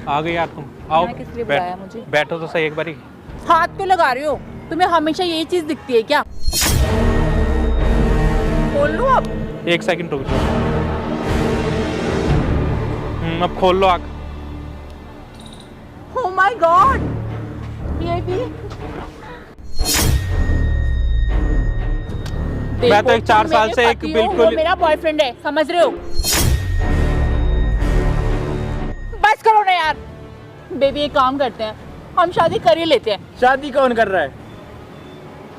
आ गई यार तुम, आओ किस लिए बुलाया मुझे? बैठो तो सही एक बारी। हाथ क्यों लगा रहे हो? तुम्हें हमेशा यही चीज दिखती है क्या? खोल लो अब। एक सेकंड रुक जाओ। अब खोल लो आँख। Oh my God, baby. मैं तो एक 4 साल से एक बिल्कुल मेरा बॉयफ्रेंड है, समझ रहे हो? बस करो ना यार। बेबी एक काम करते हैं, हम शादी कर ही लेते हैं। शादी कौन कर रहा है?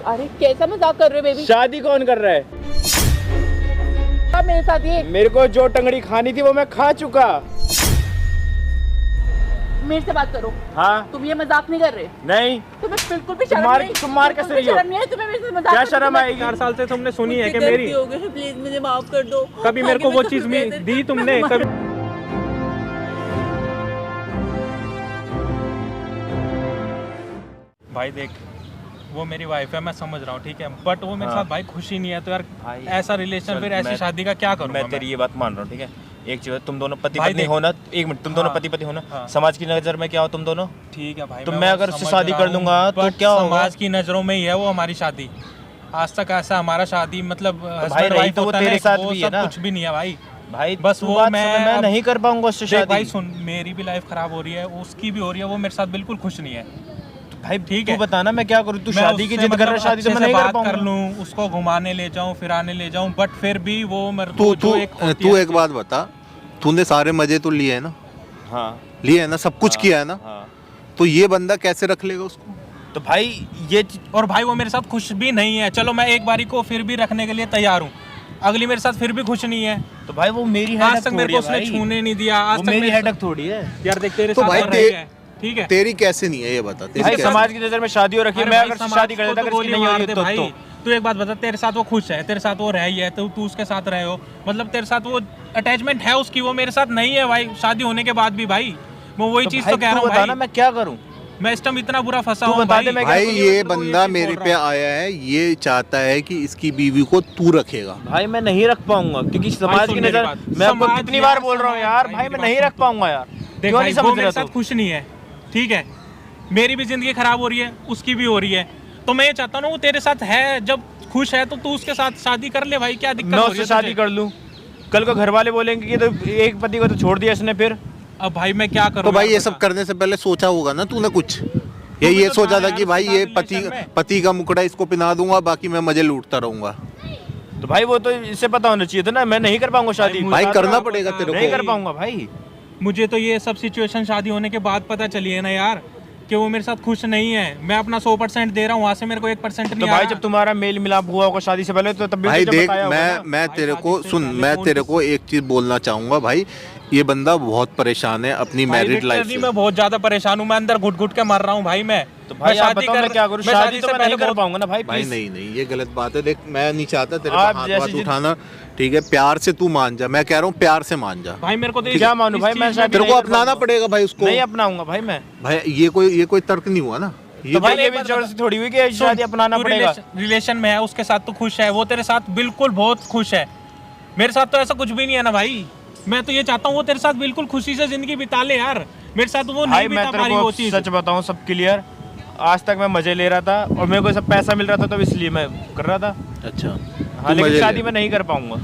अरे कैसा मजाक कर रहे हो बेबी? शादी कौन कर रहा है? अब मेरे साथ ये मेरे को जो टंगड़ी खानी थी वो मैं खा चुका। मेरे से बात करो। हाँ, तुम ये मजाक नहीं कर रहे? नहीं। तुम्हें बिल्कुल भी शर्म नहीं? तुम मार कैसे रही हो? शर्म नहीं है तुम्हें मेरे से मजाक? क्या शर्म आएगी? 4 साल से तुमने सुनी है कि मेरी? हो गई, प्लीज मुझे माफ कर दो। कभी मेरे को वो चीज दी तुमने? कभी भाई देख, वो मेरी वाइफ है, मैं समझ रहा हूँ, ठीक है, बट वो मेरे साथ भाई खुशी नहीं है, तो यार ऐसा रिलेशन फिर ऐसी शादी का क्या करूँ? मैं तेरी ये बात मान रहा हूँ, ठीक है। एक चीज है, तुम दोनों पति भाई पत्नी देख- हो ना, एक मिनट, तुम दोनों हाँ, पति पत्नी हो ना, हाँ। समाज की नजर में क्या हो तुम दोनों? ठीक है भाई, तो मैं मैं वो अगर उससे समझ शादी रहा कर हूँ, लूंगा तो but क्या होगा? समाज की नजरों में ही है वो हमारी शादी। आज तक ऐसा हमारा शादी मतलब भाई रही तो वो तेरे साथ भी है ना? कुछ भी नहीं है भाई। भाई बस तू वो बात मैं समझ, मैं अब- नहीं कर पाऊंगा उससे देख भाई शादी। सुन, मेरी भी लाइफ खराब हो रही है, उसकी भी हो रही है, वो मेरे साथ बिल्कुल खुश नहीं है। भाई ठीक तू है, बता ना, मैं क्या करूँ? तू मैं शादी की उससे जिद कर रहा है, मतलब शादी तो अच्छे मैं से नहीं कर बात कर पाऊंगा। लूं, उसको घुमाने ले जाऊं, फिराने ले जाऊं, बट फिर भी वो मेरे तू को तू जो एक होती तू है एक बात बता, तूने सारे मजे तो लिए है ना? हाँ लिए है ना, सब कुछ किया है ना? हाँ। तो ये बंदा कैसे रख लेगा उसको? तो भाई ये और भाई वो मेरे साथ खुश भी नहीं है। चलो मैं एक बारी को फिर भी रखने के लिए तैयार हूँ, अगली मेरे साथ फिर भी खुश नहीं है। तो भाई वो मेरी आज हेडक तक मेरे को उसने छूने नहीं दिया, आज वो तक मेरी मेरे हेडक थोड़ी है। यार देख तेरे तो साथ भाई हो रही है, ठीक है। तेरी कैसे नहीं है ये बता, तेरी भाई कैसे? समाज की नजर में शादी हो रखी है, अरे मैं भाई, अगर समाज शादी कर को देता, तो अगर इसकी गोली नहीं हो मार रही दे तो भाई। तू एक बात बता, तेरे साथ वो खुश है, तेरे साथ वो रह ही है, तो तू उसके साथ रहे हो, मतलब तेरे साथ वो अटैचमेंट है उसकी, वो मेरे साथ नहीं है भाई, शादी होने के बाद भी भाई। मैं वही चीज तो कह रहा हूँ बता ना भाई, मैं क्या करूँ? मैं इस टाइम इतना बुरा फंसा तू हूँ बता भाई। दे, मैं भाई क्या ये करूँ? तो बंदा चीज़ मेरे बोल पे रहा हूँ। आया है, ये चाहता है कि इसकी बीवी को तू रखेगा। भाई मैं नहीं रख पाऊंगा, क्योंकि समाज सुन की मेरी नजर, बात। मैं आपको समाज कितनी यार, बार बोल रहा हूँ समाज यार, भाई, भाई मेरी मैं बात नहीं सुन रख तू। पाऊंगा यार। देख क्यों भाई, नहीं वो समझ मेरे रहा साथ तू? खुश नहीं है, ठीक है, मेरी भी जिंदगी खराब हो रही है, उसकी भी हो रही है, तो मैं ये चाहता हूँ वो तेरे साथ है, जब खुश है तो तू उसके साथ शादी कर ले भाई, क्या दिक्कत मैं हो रही उससे है शादी तुझे? कर लूँ, कल को घर वाले बोलेंगे कि तो एक पति को तो छोड़ दिया इसने, फिर अब भाई मैं क्या करूँ? तो भाई यार ये बता। सब करने से पहले सोचा होगा ना तूने कुछ? भी ये तो सोचा था था यार कि भाई उसके ये साथ पति relation में। पति का मुकड़ा इसको पिना दूंगा, बाकी मैं मजे लूटता रहूंगा। तो भाई वो तो इससे पता होना चाहिए था ना, मैं नहीं कर पाऊंगा शादी। भाई मुझे करना तो पड़ेगा पता तेरे नहीं को। कर पाऊंगा भाई। मुझे तो ये सब सिचुएशन शादी होने के बाद पता चली है ना यार, कि वो मेरे साथ खुश नहीं है। मैं अपना 100% दे रहा हूँ, वहाँ से मेरे को 1% तो नहीं आ भाई रहा। जब तुम्हारा मेल मिलाप हुआ होगा शादी से पहले, तो तब भी भाई तुझे देख, बताया होगा ना। मैं भाई तेरे शादी को से सुन, पहले मैं कौन तेरे किसी- को एक चीज बोलना चाहूंगा भाई, ये बंदा बहुत परेशान है अपनी भाई मैरिड लाइफ literally से। मैं बहुत ज्यादा परेशान हूँ, मैं अंदर घुट घुट के मर रहा हूँ भाई। मैं तो भाई आप बताओ मैं क्या करूँ? शादी तो से मैं नहीं पहले कर पाऊंगा ना भाई, भाई प्लीज। नहीं नहीं, ये गलत बात है। देख मैं नहीं चाहता तेरे आप को हाथ जैसी वाथ जिद- उठाना, ठीक है, प्यार से तू मान जा, मैं कह रहा हूँ प्यार से मान जा। भाई मेरे को तो क्या इस- मानूं इस भाई, चीज़ मैं में शादी भी- तेरे को नहीं कर अपनाना पाऊंगा। पड़ेगा भाई उसको। नहीं अपनाऊंगा भाई मैं। भाई ये कोई तर्क नहीं हुआ ना ये तो भाई तो- ये भी जबरदस्ती थोड़ी हुई कि शादी अपनाना तू पड़ेगा। रिलेशन में है, उसके साथ तो खुश है, वो तेरे साथ बिल्कुल बहुत खुश है। मेरे साथ तो ऐसा कुछ भी नहीं है ना भाई। मैं तो ये चाहता हूँ वो तेरे साथ बिल्कुल खुशी से जिंदगी बिता ले यार, मेरे साथ वो भाई नहीं मैं बिता तेरे पा रही वो को चीज। सच बताऊं, सब क्लियर, आज तक मैं मजे ले रहा था और मेरे को सब पैसा मिल रहा था, तो इसलिए मैं कर रहा था। अच्छा हाँ, तू लेकिन मजे शादी ले। मैं नहीं कर पाऊंगा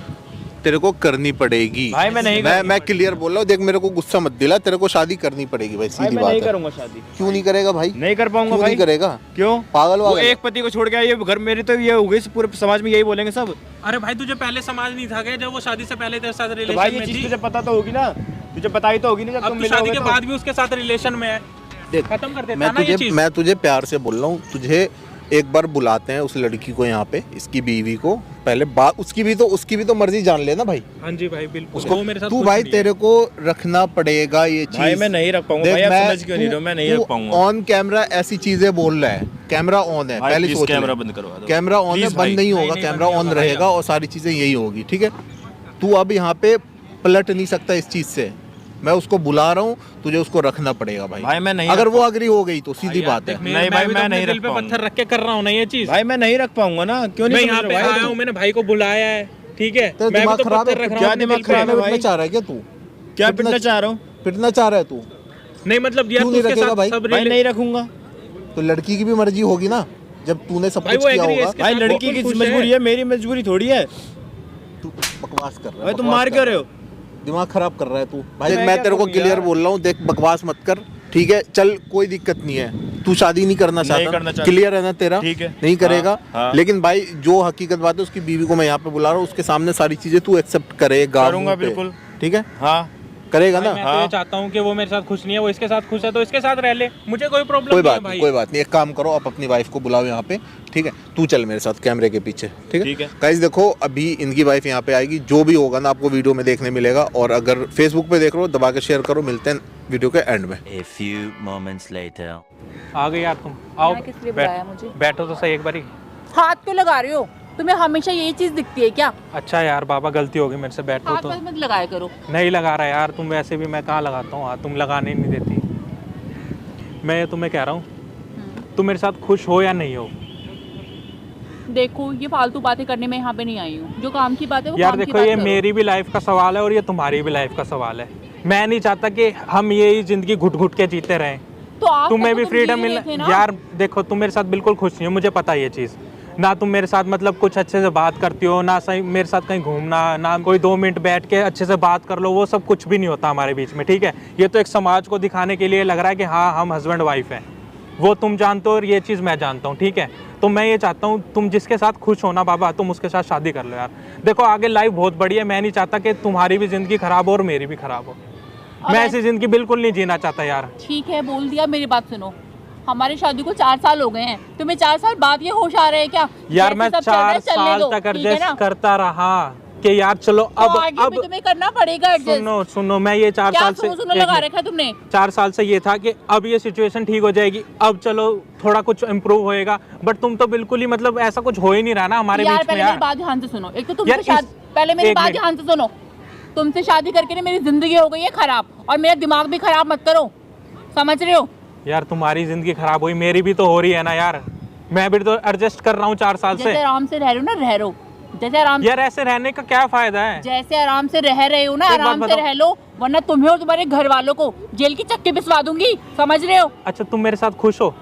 तेरे को करनी पड़ेगी भाई, मैं नहीं मैं करूंगा। क्लियर बोल रहा हूँ। देख मेरे को गुस्सा मत दिला, तेरे को शादी करनी पड़ेगी भाई, भाई सीधी मैं बात नहीं है। करूंगा शादी, क्यों नहीं करेगा भाई? नहीं कर पाऊंगा क्यों भाई। नहीं करेगा? क्यों? पागल वो वागल एक पति को छोड़ के ये घर, मेरी तो ये हो गई, पूरे समाज में यही बोलेंगे सब। अरे भाई तुझे पहले समाज नहीं था क्या, जब वो शादी से पहले तेरे साथ तो भाई रिलेशन ये में चीज थी? तुझे पता तो होगी ना, तुझे पता ही तो होगी ना जब अब तुम तू मिलोगे शादी के तो। बाद भी उसके साथ रिलेशन में है, देख खत्म कर देता ना ये चीज। मैं तुझे प्यार से बोल रहा हूँ, तुझे एक बार बुलाते हैं उस लड़की को यहाँ पे, इसकी बीवी को, पहले बात उसकी भी तो मर्जी जान लेना भाई हाँ जी भाई बिल्कुल, उसको। वो मेरे साथ तू खुश भाई नहीं है। तेरे को रखना पड़ेगा ये चीज। भाई मैं नहीं रख पाऊंगा देख, भाई, आप मैं- समझ क्यों नहीं रहे हो? मैं नहीं तू रख पाऊंगा ऑन कैमरा ऐसी चीजें बोल रहा है, कैमरा ऑन है, भाई, पहले please सोच ले। कैमरा बंद करवा दो। कैमरा ऑन है, Please भाई। बंद नहीं होगा, नहीं, कैमरा बंद नहीं ऑन होगा रहेगा भाई। और सारी चीजें यही होगी, ठीक है। तू अब यहाँ पे पलट नहीं सकता इस चीज से, मैं उसको बुला रहा हूँ, तुझे उसको रखना पड़ेगा भाई। भाई मैं नहीं अगर रख वो अग्री हो गई तो सीधी यार, बात देख, है। मैं- नहीं भाई, भी तो मैं अपने नहीं दिल रख पे पाऊंगा। पत्थर रख के कर रहा हूँ ना ये चीज। भाई मैं नहीं रख पाऊंगा ना, क्यों मैं नहीं यहाँ समझ पे रहे भाई आया तुम? हूँ, मैंने भाई को बुलाया है, ठीक है, तेरा मैं भी दिमाग तो खराब पत्थर है, रख रहा क्या हूँ अपने दिमाग दिल पे। खराब है भाई? पिटना चाह रहा है क्या तू? क्या पिटना चाह रहा हूँ? पिटना चाह रहा है तू? नहीं मतलब यार क्यों तू नहीं उसके रखेगा साथ भाई? सब भाई नहीं रखूंगा तो लड़की की भी मर्जी होगी ना, जब तूने सब भाई कुछ वो किया agree है होगा। इसके भाई साथ, लड़की बिल्कुल की खुश मजबूरी है, मेरी मजबूरी थोड़ी है। तू बकवास कर रहा है। भाई तुम बकवास मार कर क्यों रहे हो? दिमाग खराब कर रहा है तू भाई। मैं मैं क्या तेरे को करूं क्लियर यार? बोल रहा हूँ, देख बकवास मत कर, ठीक है? चल कोई दिक्कत नहीं है, तू शादी नहीं करना नहीं करना चाहता, चाहता। क्लियर है ना तेरा? ठीक है। नहीं करेगा। हाँ। लेकिन भाई जो हकीकत बात है, उसकी बीवी को मैं यहाँ पे बुला रहा हूँ, उसके सामने सारी चीजें तू एक्सेप्ट करेगा। करूंगा मुंह पे, बिल्कुल। ठीक है? हाँ करेगा ना? मैं तो ये चाहता हूँ कि वो मेरे साथ खुश नहीं है, वो इसके साथ खुश है तो इसके साथ रह ले, मुझे कोई प्रॉब्लम कोई नहीं है बात नहीं, भाई। कोई बात नहीं। एक काम करो, आप अपनी वाइफ को बुलाओ यहाँ पे, ठीक है? तू चल मेरे साथ कैमरे के पीछे, ठीक है? ठीक है। गाइस देखो, अभी इनकी वाइफ यहाँ पे आएगी, जो भी होगा ना आपको वीडियो में देखने मिलेगा। और अगर फेसबुक पे देख रहे हो, दबा के शेयर करो। मिलते हैं वीडियो के एंड में। A few moments later. आ गई यार तुम, आओ यहाँ किस लिए बुलाया मुझे? बैठो तो सही एक बारी। हाथ क्यों लगा रहे हो? तुम्हें हमेशा यही चीज दिखती है क्या? अच्छा यार बाबा गलती हो गई मेरे से, बैठो हाथ तो। मत लगाया करो। नहीं लगा रहा यार, तुम वैसे भी, मैं कहाँ लगाता हूँ हाथ, तुम लगाने नहीं देती। मैं तुम्हें कह रहा हूँ, तुम मेरे साथ खुश हो या नहीं हो? देखो ये फालतू बातें करने में यहाँ पे नहीं आई हूँ, जो काम की बात है वो यार काम की देखो, बात ये करो। मेरी भी लाइफ का सवाल है और ये तुम्हारी भी लाइफ का सवाल है। मैं नहीं चाहता कि हम यही जिंदगी घुट घुट के जीते रहें। तो आज तुम्हें तक भी तो तुम फ्रीडम जी रहे मिलना। थे ना। यार देखो, तुम मेरे साथ बिल्कुल खुश नहीं हो, मुझे पता है ये चीज़। ना तुम मेरे साथ मतलब कुछ अच्छे से बात करती हो, ना सही मेरे साथ कहीं घूमना, ना कोई 2 मिनट बैठ के अच्छे से बात कर लो, वो सब कुछ भी नहीं होता हमारे बीच में, ठीक है? ये तो एक समाज को दिखाने के लिए लग रहा है कि हाँ हम हस्बैंड वाइफ हैं। वो तुम जानते हो और ये चीज़ मैं जानता हूँ, ठीक है? तो मैं ये चाहता हूँ तुम जिसके साथ खुश हो ना बाबा, तुम उसके साथ शादी कर लो यार। देखो आगे लाइफ बहुत बड़ी है, मैं नहीं चाहता कि तुम्हारी भी ज़िंदगी ख़राब हो और मेरी भी ख़राब हो। मैं ऐसी ज़िंदगी बिल्कुल नहीं जीना चाहता यार। ठीक है, बोल दिया। मेरी बात सुनो, हमारी शादी को 4 साल हो गए हैं, तुम्हें 4 साल बाद ये होश आ रहे हैं क्या? यार जैसे मैं सब चल रहा है, 4 चलने साल दो, तक ठीक है एडजस्ट ना? करता रहा कि यार चलो तो आगे भी अब तुम्हें करना पड़ेगा एडजस्ट। सुनो सुनो, मैं ये 4 क्या साल से सुनो एक लगा मिनट। रखा है तुमने? 4 साल से ये था कि अब ये सिचुएशन ठीक हो जाएगी, अब चलो थोड़ा कुछ इम्प्रूव होएगा, बट तुम तो बिल्कुल ही मतलब ऐसा कुछ हो ही नहीं रहा ना हमारे यार बीच में पहले यार। मेरी बात ध्यान से सुनो। एक तो यार, तुमसे शादी, पहले मेरी एक बात मिनट। ध्यान से सुनो। तुमसे शादी करके ना मेरी जिंदगी हो गई है खराब, और मेरा दिमाग भी खराब मत करो, समझ रहे हो? यार तुम्हारी जिंदगी खराब हुई, मेरी भी तो हो रही है ना यार। मैं भी तो एडजस्ट कर रहा हूँ 4 साल जैसे से। आराम से रह रहे हो ना, रह लो जैसे आराम यार ऐसे रहने का क्या फायदा है? जैसे आराम से रह रहे हो ना, एक बात आराम से बताओ। रह लो, वरना तुम्हें और तुम्हारे घर वालों को जेल की चक्की पिसवा दूंगी, समझ रहे हो? अच्छा तुम मेरे साथ खुश हो?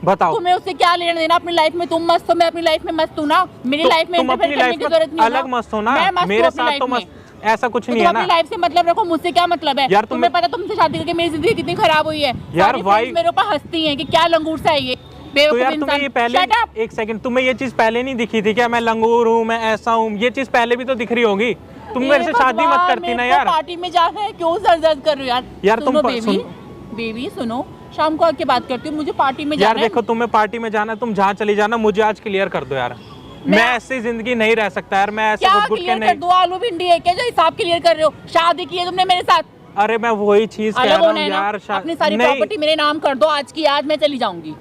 बताओ। तुम्हें उससे क्या लेना देना? अपनी लाइफ में तुम मस्त हो, मैं अपनी लाइफ में मस्त हूँ ना। मेरी तो लाइफ में तुम अपनी इंटरफेयर करने लाइफ की जरूरत में नहीं अलग मस्त हो ना, मैं मस्त मेरे हूँ अपनी साथ लाइफ तो में। मस्त ऐसा कुछ तो नहीं तुम है ना अपनी लाइफ से मतलब रखो, मुझसे क्या मतलब है? यार तुम्हें पता तुमसे शादी करके मेरी जिंदगी कितनी खराब हुई है। यार सारी भाई- friends मेरे ऊपर हंसती हैं कि क्या लंगूर सा है ये तो बेवकूफ यार तुम्हें ये पहले, इंसान। Shut up! एक सेकंड, तुम्हें ये चीज पहले नहीं दिखी थी क्या? मैं लंगूर हूँ, मैं ऐसा हूँ, ये चीज पहले भी तो दिख रही होगी। तुम मेरे से शादी मत करती ना यार। पार्टी में जाना है, क्यों सर दर्द कर रहे हो यार? यार तुम सुनो सुन- बेबी सुनो, शाम को आके बात करती हूँ, मुझे पार्टी में यार जाना है। देखो, तुम्हें पार्टी में जाना है, तुम जहाँ चली जाना, मुझे आज क्लियर कर दो यार। मैं ऐसी जिंदगी नहीं रह सकता यार, मैं ऐसे क्या घुट घुट के क्लियर कर नहीं। दो? आलू भिंडी है क्या जो हिसाब क्लियर कर रहे हो? शादी की है तुमने मेरे साथ, अरे मैं वही चीज कह अलग रहा होना हूँ है ना। यार। अपनी सारी नहीं, प्रॉपर्टी मेरे नाम कर दो आज की आज, मैं चली जाऊंगी।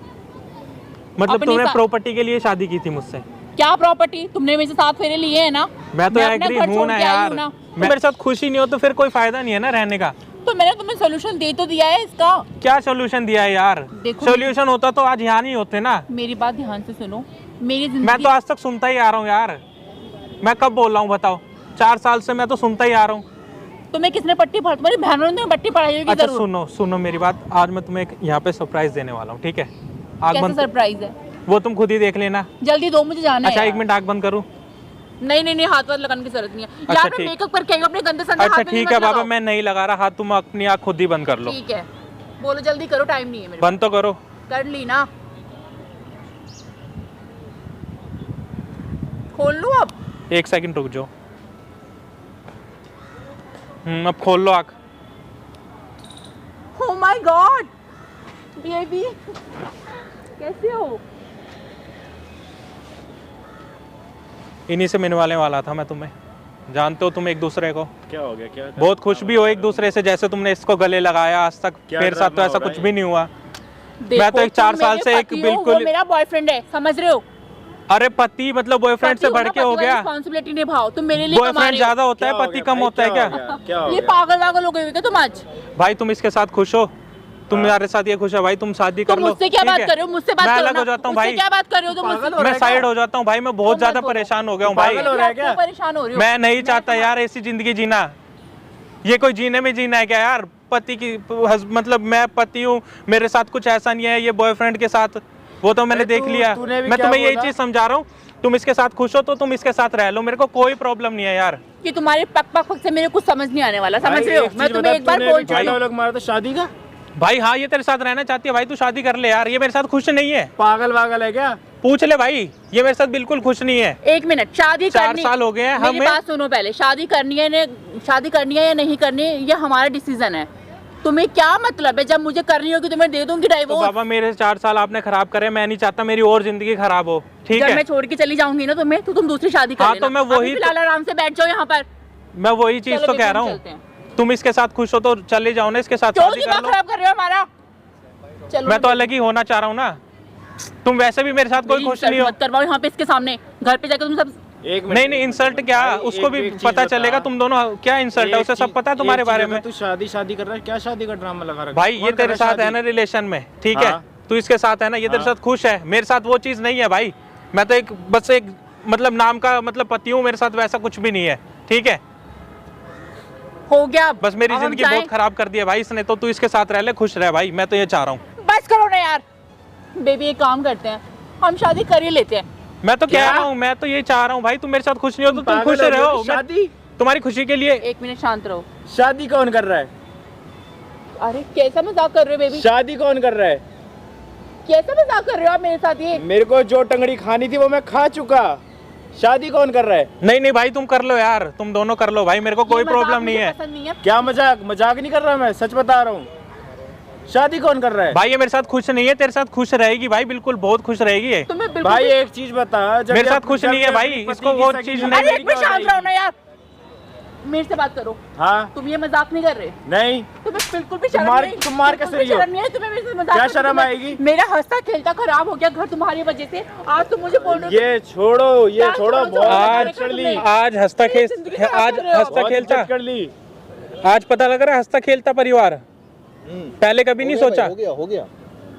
मतलब अपनी तुमने सा- प्रॉपर्टी के लिए शादी की थी मुझसे? क्या प्रॉपर्टी? तुमने मेरे से 7 फेरे लिए हैं ना। मैं तो अपना एग्री घर हूँ छोड़ ना के आई यार। हूँ ना। मैं मेरे साथ खुशी नहीं हो तो फिर कोई फायदा नहीं है ना रहने का। तो मैंने तुम्हें सोल्यूशन दे तो दिया है इसका। क्या सोल्यूशन दिया है यार? देखो- सोल्यूशन होता तो आज यहाँ नहीं होते ना। मेरी बात ध्यान से सुनो, मेरी मैं जिंदगी तो आज तक सुनता ही आ रहा हूँ यार। मैं कब बोल रहा हूँ बताओ? 4 साल से मैं तो सुनता ही आ रहा हूँ। तुम्हें किसने पट्टी पढ़ा? तुम्हारी बहनों ने तुम्हें पट्टी पढ़ाई होगी अच्छा जरूर। सुनो सुनो मेरी बात, आज मैं तुम्हें एक यहाँ पे सरप्राइज देने वाला हूँ, ठीक है? आग कैसा बंद, सरप्राइज है? वो तुम खुद ही देख लेना। जल्दी दो, मुझे जाना है अच्छा एक यार। मिनट, आग बंद करूँ? नहीं हाथ वाथ लगाने की जरूरत नहीं है अच्छा, यार। मैं ठीक। मेकअप करके आई हूँ, अपने गंदे संदे अच्छा हाथ में ठीक मत है बाबा, लगाओ। मैं नहीं लगा रहा हाथ, तुम अपनी आँख खुद ही बंद कर लो। ठीक है, बोलो जल्दी करो, टाइम नहीं है मेरे बंद तो करो। पास। कर ली ना, खोल लूं अब? 1 सेकंड रुक जाओ। अब खोल लो आँख। ओह माय गॉड बेबी, कैसे हो? इन्हीं से मिलने वाला था मैं तुम्हें। जानते हो तुम एक दूसरे को, क्या हो गया? क्या बहुत खुश भी हो एक दूसरे से, जैसे तुमने इसको गले लगाया आज तक। क्या मेरे साथ तो ड्रामा ऐसा हो रहा कुछ है? भी नहीं हुआ। देखो, मैं तो एक तुम 4 साल मेरे से एक पति हो, बिल्कुल- वो मेरा बॉयफ्रेंड है, समझ रहे हो? अरे पति मतलब बॉयफ्रेंड से बढ़ के हो गया? रिस्पांसिबिलिटी निभाओ, तुम मेरे लिए कमा बॉयफ्रेंड रहे ज्यादा हो। होता है, पति कम होता है क्या? क्या हो ये गया? पागल हो गए हो क्या तुम आज? भाई तुम इसके साथ खुश हो? तुम मेरे साथ ये खुश है भाई? तुम शादी कर तुम लो। मुझसे क्या ठीक बात है? कर रहे हो? मुझसे बात मैं करो अलग ना। हो जाता हूँ मुझसे भाई। क्या बात कर रहे हो तुम मुझसे? मैं साइड हो जाता हूँ भाई, मैं बहुत तुम ज्यादा मत बोलो। परेशान हो गया हूँ तुम भाई। पागल हो रहा है क्यों क्या? परेशान हो रहे हो? मैं नहीं चाहता यार ऐसी जिंदगी जीना। ये कोई जीने में जीना है क्या यार? पति की मतलब मैं पति हूँ, मेरे साथ कुछ ऐसा नहीं है ये बॉयफ्रेंड के साथ, वो तो मैंने देख लिया। तूने भी मैं क्या तुम्हें यही बोला? चीज समझा रहा हूँ, तुम इसके साथ खुश हो तो तुम इसके साथ रह लो, मेरे को कोई प्रॉब्लम नहीं है यार। कि तुम्हारे पक पक पक से मेरे कुछ समझ नहीं आने वाला, समझ भाई, रहे हो? एक मैं चीज तुम्हें बता, एक बार तूने बोल भी क्या चुकी हूँ। डायलॉग मारा था शादी का? भाई हाँ ये तेरे साथ रहना चाहती है भाई, तू शादी कर ले यार, ये मेरे साथ खुश नहीं है। पागल वागल है क्या? पूछ ले भाई, ये मेरे साथ बिल्कुल खुश नहीं है। एक मिनट, शादी 4 करनी, साल हो गए हैं मेरी हमें। बात सुनो पहले, शादी करनी है या नहीं करनी ये हमारा डिसीजन है। तुम्हें क्या मतलब है? जब मुझे करनी होगी तो मैं दे दूंगी तो डाइवोर्स। बाबा मेरे 4 साल आपने खराब करे, मैं नहीं चाहता मेरी और जिंदगी खराब हो, ठीक जब है? मैं छोड़ के चली जाऊंगी ना तुम्हें, तो तुम दूसरी शादी कर हाँ, लेना। तो मैं वही अभी फिलहाल आराम से बैठ जाओ यहाँ पर। मैं वही चीज चलो तो बेबी, कह हम रहा हूँ, चलते हैं। तुम इसके साथ खुश हो तो चले जाओ ना, इसके साथ क्यों शादी कर दिमाग लो। खराब कर रहे हो हमारा? चलो मैं तो अलग ही होना चाह रहा हूँ ना, तुम वैसे भी मेरे साथ कोई मेरी खुश insult नहीं हो। मत करवाओ यहाँ पे इसके सामने, घर पे जाकर तुम सब। एक मिनट। नहीं नहीं इंसल्ट क्या, भाई, उसको भी एक चीज पता बता। चलेगा तुम दोनों क्या इंसल्ट है, उसे सब पता है तुम्हारे बारे में। तू शादी कर रहा है, क्या शादी का ड्रामा लगा रखा है? भाई ये कौन कर तेरे रहा साथ है ना रिलेशन में, ठीक है? हाँ। तू इसके साथ है ना, ये तेरे हाँ। साथ खुश है, मेरे साथ वो चीज नहीं है भाई। मैं तो बस एक मतलब नाम का मतलब पति हूँ, मेरे साथ वैसा कुछ भी नहीं है, ठीक है? हो गया अब। बस मेरी अब हम जिंदगी जाएं? बहुत खराब कर दी है भाई इसने, तो तू इसके साथ रह ले, खुश रह भाई, मैं तो ये चाह रहा हूँ। बस करो ना यार। बेबी एक काम करते हैं, हम शादी कर ही लेते हैं। मैं तो कह क्या? रहा हूँ, मैं तो ये चाह रहा हूँ भाई, तुम मेरे साथ खुश नहीं हो तो तुम पागल खुश हो रहो। गई? शादी तुम्हारी खुशी के लिए। एक मिनट शांत रहो। शादी कौन कर रहा है? अरे कैसा मजाक कर रहे हो बेबी? शादी कौन कर रहा है? कैसा मजाक कर रहे हो आप मेरे साथ ये? मेरे को जो टंगड़ी खानी थी वो मैं खा चुका। शादी कौन कर रहा है? नहीं नहीं भाई तुम कर लो यार, तुम दोनों कर लो भाई, मेरे को कोई ये मजाक प्रॉब्लम नहीं मुझे है। पसंद नहीं है। क्या मजाक? मजाक नहीं कर रहा, मैं सच बता रहा हूँ। शादी कौन कर रहा है? भाई ये मेरे साथ खुश नहीं है, तेरे साथ खुश रहेगी भाई, बिल्कुल बहुत खुश रहेगी ये। तुम्हें बिल्कुल भाई भी- एक चीज बता, जब मेरे ये साथ खुश जब नहीं है ये भाई, अपनी इसको पति वो की चीज सगी- नहीं- अरे एक मिनट शांत रहो ना यार, मेरे से बात करो। हाँ तुम ये मजाक नहीं कर रहे? नहीं, तुम्हें बिल्कुल भी शर्म मार- नहीं? तुम मार बिल्कुल कैसे भी रही हो? शर्म नहीं है तुम्हें मेरे से मजाक क्या करते शर्म तुम्हें? आएगी? मेरा हंसता खेलता खराब हो गया घर तुम्हारी वजह से। आज तुम मुझे बोल रहे हो ये छोड़ो, ये क्या छोड़ो, छोड़ो? बहुत आज चढ़ ली, आज हंसता मेरी जिंदगी खराब आज कर रहे हो। हंसता बहुत खेलता, इज्जत कर ली। आज पता लग रहा है हंसता खेलता परिवार, पहले कभी नहीं सोचा। हो गया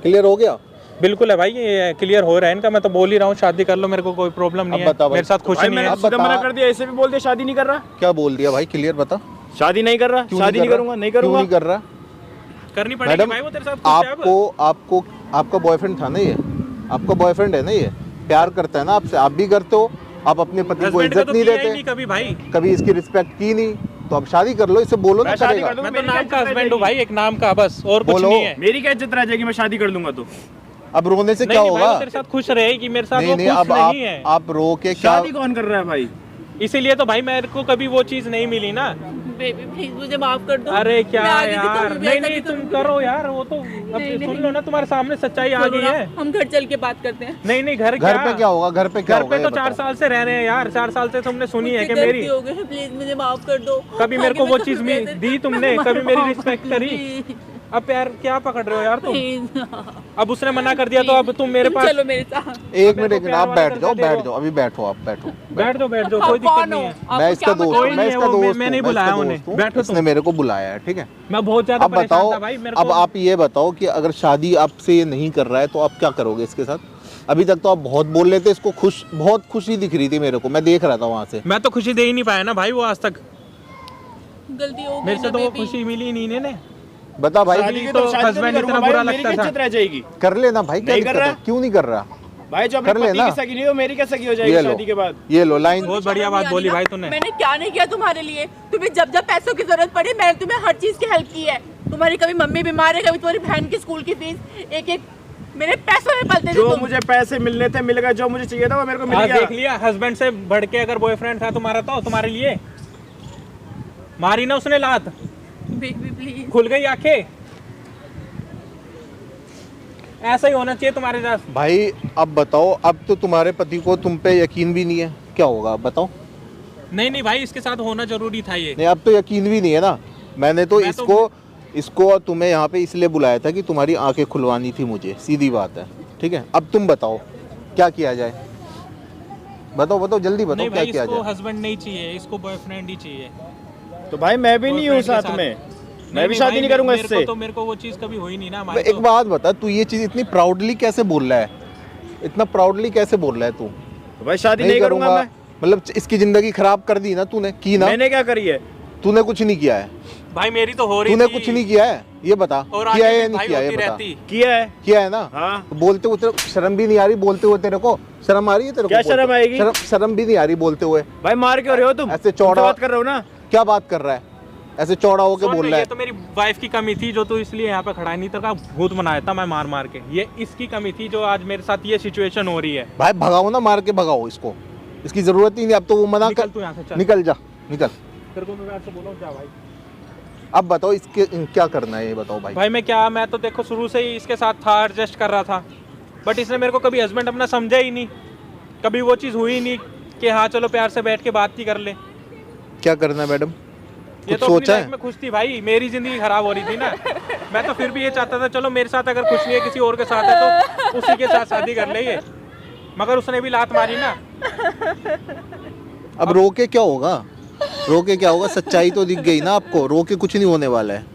क्लियर हो गया। बिल्कुल है भाई, ये क्लियर हो रहा है इनका, मैं तो बोल ही रहा हूँ शादी कर लो, मेरे को कोई प्रॉब्लम नहीं अब बता है, भाई। मेरे साथ खुश भाई नहीं मैंने है। अब सीधा बता। मना कर दिया, ऐसे भी बोल दिया शादी नहीं कर रहा। क्या बोल दिया भाई, क्लियर बता। शादी नहीं कर रहा, क्यों शादी नहीं कर करूंगा, रहा? नहीं क्यों करूंगा। नहीं कर रहा? करनी पड़ेगी मैडम भाई, वो तेरे साथ खुश है अब। आपको आपका बॉयफ्रेंड था ना ये, आपका बॉयफ्रेंड है ना ये, प्यार करता है ना आपसे, आप भी करते हो, आप अपने पति को हस्बैंड का इज्जत तो नहीं किया ही देते, नहीं कभी भाई, कभी इसकी रिस्पेक्ट की नहीं, तो अब शादी कर लो, इसे बोलो ना मैं शादी करेगा। कर दूंगा, मैं तो मेरी नाम क्या का इज्जत हस्बैंड हूँ रह भाई, एक नाम का बस, और कुछ बोलो। नहीं है। मेरी क्या इज्जत रह जाएगी? मैं शादी कर लूंगा तो। अब रोने से नहीं क्या नहीं भाई, होगा? वो तेरे साथ खुश रहेगी, मेरे साथ नहीं वो नहीं, खुश अब नहीं है, आप रो के क्या? शादी कौन कर रहा है भाई? इसीलिए तो भाई मेरे को कभी वो चीज नहीं मिली ना। बेबी प्लीज मुझे माफ कर दो। अरे क्या मैं आगे से यार, कभी भी नहीं ऐसा नहीं तुम करूंगी। करो यार, वो तो अब नहीं, सुन नहीं। लो ना, तुम्हारे सामने सच्चाई आ चलो गई ना, है। हम घर चल के बात करते हैं। नहीं नहीं घर घर पे क्या होगा? घर पे क्या घर होगा? पे ये तो 4 बताओ। साल से रह रहे हैं यार, 4 साल से तुमने सुनी है कि मुझसे मेरी गलती हो गई है, प्लीज मुझे माफ कर दो। कभी मेरे को आगे वो मैं चीज कभी ऐसे- दी तुमने, कभी मेरी माफ रिस्पेक्ट कर करी? दो, अब यार क्या पकड़ रहे हो यार तुम? प्लीज। अब उसने मना कर दिया तो अब तुम मेरे पास। चलो मेरे साथ। एक मेरे मिनट को एक मिनट, प्यार आप वाला बैठ कर्जा जाओ, दे बैठ दो। जाओ, अभी बैठो, आप बैठो। बैठ जाओ बैठ जाओ, आप कोई दिक्कत कौन नहीं हो? है। आपको मैं इसका क्या दोस्त मतलब हूँ, कोई मैं नहीं है, इसका वो दोस्त मैंने हूँ, नहीं बुलाया इसका उन्हें। दोस्त हूँ, बैठो इसने तुम। मेरे को बुलाया है, ठीक है? मैं बहुत ज्यादा अब परेशान बताओ, था भाई, मेरे अब को आप ये बताओ कि अगर शादी आपसे ये नहीं कर रहा है तो आप क्या करोगे इसके साथ? अभी तक तो आप बहुत बोल रहे थे, इसको बहुत खुशी दिख रही थी मेरे को, मैं देख रहा था वहां से। मैं तो खुशी दे ही नहीं पाया ना भाई, वो आज तक गलती हो गई मेरे से ना तो वो बेबी। खुशी मिली नहीं ने। बता भाई, शादी की तो तो शादी husband नहीं इतना करूंगा बुरा भाई, मेरी लगता क्या था। इज्जत रह जाएगी? कर लेना भाई, क्या नहीं कर दिक्कत है? रहा? क्यों नहीं कर रहा? भाई जो अपने कर पति लेना। की सगी नहीं हो, मेरी क्या सगी हो जाएगी ये लो, शादी के बाद? ये लो लाइन। बहुत बढ़िया बात बोली भाई तूने। मैंने क्या नहीं किया तुम्हारे लिए? तुम्हें जब जब पैसों की जरूरत पड़ी मैंने तुम्हें हर चीज की हेल्प की है। तुम्हारी कभी मम्मी बीमार है, कभी तुम्हारी बहन की स्कूल की फीस, एक एक मेरे पैसों में पलते थे जो तुम। मुझे पैसे मिलने थे मिल गए, जो मुझे चाहिए था वो मेरे को मिल आज गया। देख लिया, हस्बैंड से बढ़ के अगर बॉयफ्रेंड था तुम्हारा तो तुम्हारे लिए मारी ना उसने लात, बेबी प्लीज। खुल गई आंखें। ऐसा ही होना चाहिए तुम्हारे साथ। भाई अब बताओ, अब तो तुम्हारे पति को तुम पे यकीन भी नहीं है, क्या होगा अब बताओ? नहीं नहीं भाई, इसके साथ होना जरूरी था ये। नहीं, अब तो यकीन भी नहीं है ना। मैंने तो मैं तो- इसको तुम्हें यहाँ पे इसलिए बुलाया था कि तुम्हारी आंखें खुलवानी थी मुझे, सीधी बात है, ठीक है? अब तुम बताओ क्या किया जाए, बताओ बताओ जल्दी बताओ, नहीं क्या भाई, किया इसको जाए? हस्बैंड नहीं चाहिए, इसको बॉयफ्रेंड ही चाहिए। तो भाई मैं भी नहीं हूँ Boyfriend के साथ साथ। में, मैं भी नहीं शादी भाई, नहीं करूंगा मेरे को इससे। तो मेरे को वो चीज कभी हुई नहीं ना भाई, हमारी। एक बात बता, तू ये चीज इतनी प्राउडली कैसे बोल रहा है? इतना प्राउडली कैसे बोल रहा है तू? तो भाई शादी नहीं करूंगा मैं। मतलब इसकी जिंदगी खराब कर दी ना तूने, की ना? मैंने क्या करी है? तूने कुछ नहीं किया है, भाई मेरी तो हो रही तूने थी। कुछ नहीं किया है, ये बता। और किया आगे है या भी नहीं भाई किया, ये होती बता। रहती। किया है ना? हाँ। तो बोलते हुए तेरे शर्म भी नहीं आ रही बोलते हुए? तेरे को शर्म आ रही है तेरे को? क्या बोलते शर्म हुए? आएगी? शर्म भी नहीं आ रही बोलते हुए? भाई मार क्यों रहे हो तुम? ऐसे चौड़ा- तुमसे बात कर रहे हो ना। क्या बात कर रहा है? ऐसे चौड़ा होके सुन, बोल रहा ये है। तो मेरी वाइफ की कमी थी जो तू इसलिए यहाँ पे खड़ा है, नहीं तो का भूत बनाया था मैं मार मार के। ये इसकी कमी थी जो आज मेरे साथ ये सिचुएशन हो रही है। भाई भगाओ ना, मार के भगाओ इसको, इसकी जरूरत ही नहीं। अब तो वो मना निकल कर, तू यहाँ से, चल। निकल जा, निकल। तेरे को मैं ऐसे बोला हूँ, जा भाई। अब बताओ इसके क्या करना है, ये बताओ भाई। भाई मैं तो देखो शुरू से ही इसके साथ था, एडजस्ट कर रहा था, बट इसने मेरे को कभी हस्बैंड अपना समझा ही नहीं, कभी वो चीज़ हुई नहीं कि हाँ चलो प्यार से बैठ के बात ही कर ले। क्या करना है मैडम, ये कुछ तो अपनी सोचा लाइफ है? में खुश थी भाई, मेरी जिंदगी खराब हो रही थी ना। मैं तो फिर भी ये चाहता था चलो मेरे साथ अगर खुश नहीं है किसी और के साथ है तो उसी के साथ शादी कर ले ये, मगर उसने भी लात मारी ना। अब रो के क्या होगा, रो के क्या होगा? सच्चाई तो दिख गई ना आपको, रो के कुछ नहीं होने वाला है।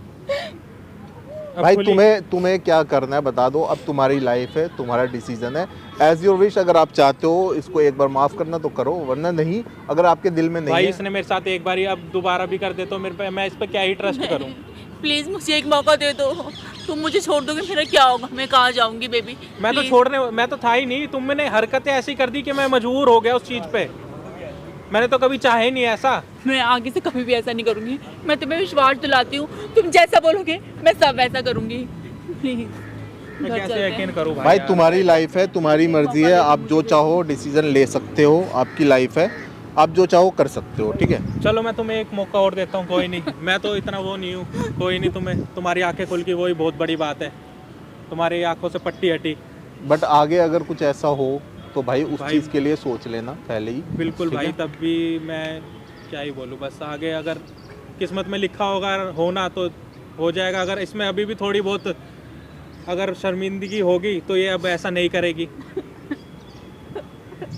अब भाई खुली- तुम्हें क्या करना है बता दो, अब तुम्हारी लाइफ है, तुम्हारा डिसीजन है, एज योर विश। अगर आप चाहते हो इसको एक बार माफ करना तो करो, वरना नहीं। अगर आपके दिल में नहीं भाई है, इसने मेरे साथ एक बार ही, अब दोबारा भी कर दे तो मेरे पे, मैं इस पे क्या ही ट्रस्ट करूं। प्लीज मुझे एक मौका दे दो। तुम मुझे छोड़ दोगे मेरा क्या होगा? मैं कहाँ जाऊंगी बेबी? मैं तो था ही नहीं, तुमने हरकतें ऐसी कर दी कि मैं मजबूर हो गया उस चीज़ पे। मैंने तो कभी चाहे ही नहीं ऐसा। मैं आगे से कभी भी ऐसा नहीं करूंगी। मैं तुम्हें विश्वास दिलाती हूँ, तुम जैसा बोलोगे मैं सब वैसा करूंगी। प्लीज मैं कैसे यकीन करूं भाई यार? तुम्हारी लाइफ है, तुम्हारी मर्जी है, आप जो चाहो डिसीजन ले सकते हो, आपकी लाइफ है, आप जो चाहो कर सकते हो, ठीक है? चलो मैं तुम्हें एक मौका और देता हूँ, कोई नहीं, मैं तो इतना वो नहीं हूँ, कोई नहीं। तुम्हारी आंखें खुल की वही बहुत बड़ी बात है, तुम्हारी आंखों से पट्टी हटी। बट आगे अगर कुछ ऐसा हो तो भाई उस भाई- चीज़ के लिए सोच लेना पहले ही। बिल्कुल ठीक भाई, है? तब भी मैं क्या ही बोलूँ, बस आगे अगर किस्मत में लिखा होगा होना तो हो जाएगा। अगर इसमें अभी भी थोड़ी बहुत अगर शर्मिंदगी होगी तो ये अब ऐसा नहीं करेगी।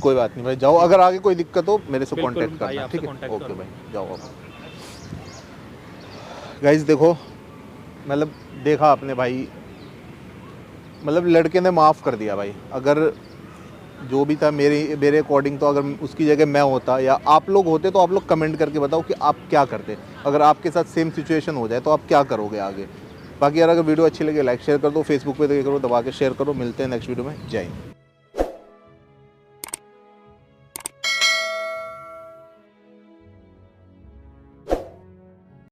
कोई बात नहीं भाई, जाओ। अगर आगे कोई दिक्कत हो मेरे से बिल्कुल कांटेक्ट भाई, करना, आपसे ठीक है? contact ओके करो। भाई, जाओ आप। गाइस देखो, मतलब देखा आपने भाई, मतलब लड़के ने माफ़ कर दिया भाई। अगर जो भी था मेरे अकॉर्डिंग, तो अगर उसकी जगह मैं होता या आप लोग होते तो आप लोग कमेंट करके बताओ कि आप क्या करते। अगर आपके साथ सेम सिचुएशन हो जाए तो आप क्या करोगे आगे। बाकी यार अगर वीडियो अच्छी लगे लाइक शेयर कर दो, फेसबुक पे देख करो, दबा के शेयर करो। मिलते हैं नेक्स्ट वीडियो में, जय हिंद।